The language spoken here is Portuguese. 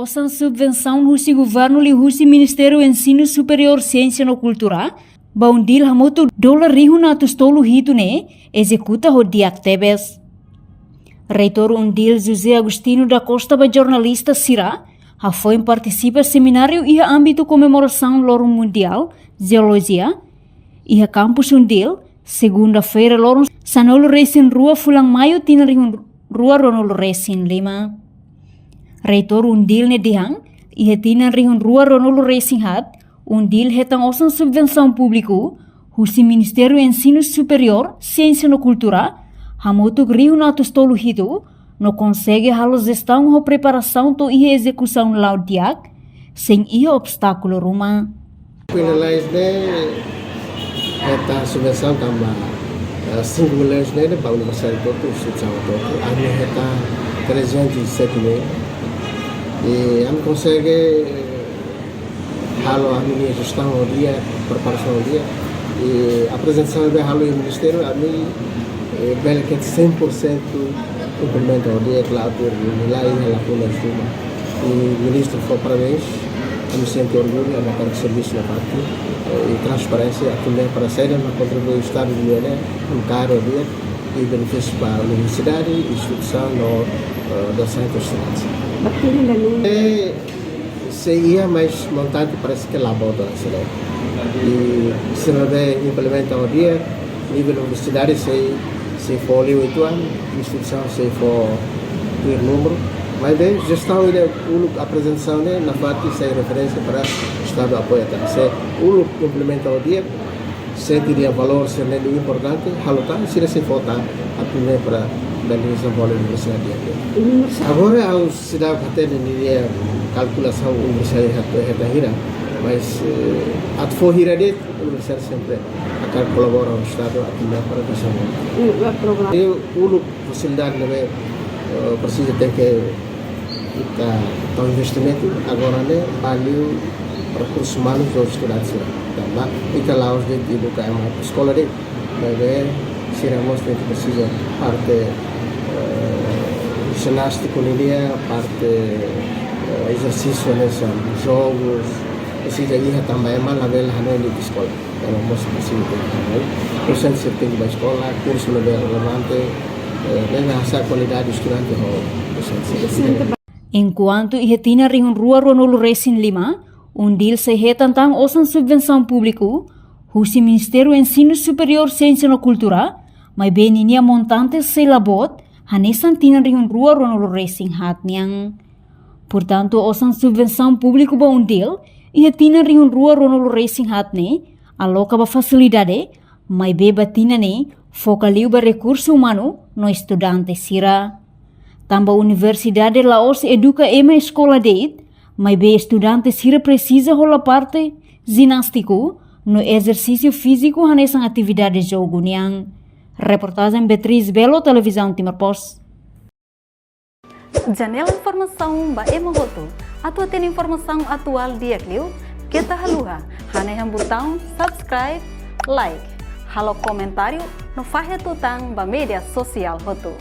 osan subvenção no governo li husi Ministério Ensino Superior Ciência no Cultura, baundil hamoto $100 na tolo hito ne executa ho diak tebes. Reitor undil José Agostinho da Costa ba jornalista Sira, ha foi participa seminário e âmbito comemoração Loro Mundial Geologia e campus undil segunda-feira Loro Sanolo Resin Rua Fulang Mayo tinarihun Rua Ronolo Resin 5. Reitor undil ne dihang e tinarihun Rua Ronolo Resin hat undil hetang osan subvenção público husi Ministério Ensino Superior Ciência no Cultura hamoto grihu na tolo hito no consegue halos gestão ou preparação to e execução laudiak sem ia obstáculo ruma. Finalize esta subvenção também 5 milhões para a Universidade de Porto, Instituição de Porto, a minha está 307 mil e a minha consegue halo a minha gestão ao dia, preparação ao dia e a apresentação de halo no Ministério a mim bela que 100% implementa ao dia, claro, por nilai e lacuna de tudo. E o Ministro foi parabéns, eu me sinto orgulho, na parte de serviço na parte e transparência, também para ser na contribuir o Estado de Miané, um caro ao dia e benefício para a Universidade e instituição da Santa Estudante. Se ia mais montante, parece que é labota na cidade. E se não implementa ao dia, nível universidade, se for ali 8 anos, instituição se for ter número, mas bem, gestão e a apresentação na parte sem referência para o Estado apoia também. Se o implementa ao dia, se teria valor, se não é importante, halotar, se for a primeira para a realização da universidade. Agora a cidade até nem calculação universidade reta mas a forra de universidade sempre akan colabora o Estado aqui para a questão. E o facilidade também precisa ter que o investimento agora né valeu recursos humanos dos estudantes também e que lá os de educar uma escola de mas será mostra que precisa parte ginástica dia parte exercício nessa jogos precisa ir também mal a ver na escola então mostra precisa ter o centro tem da escola curso lebih relevante dan asa qualidade estudante ho enquanto ihetina rihun Rua Ronolo Resin 5 undil sehe tentang osan subvenção público husi Ministério Ensino Superior Ciência no Cultura mai beninia montante se labot hanesan tina rihun Rua Ronolo Resin hatniang. Portanto, osan subvenção público ba undil ihetina rihun Rua Ronolo Resin hatne aloca ba facilidade mai be batina ne focaliu ba recurso humano no estudante sira. Tamba Universidade Laos educa ema escola deit, mai be estudante sira precisa rola parte ginástico no exercício físico hanesan atividade jogo niang. Reportagem Beatriz Belo, Televisão Timor Post. Janela informação ba ema hoto. Atua tem informação atual dia kliu. Kita haluha, hane yang botão subscribe, like, halo comentário no fahe tutang ba media sosial hoto.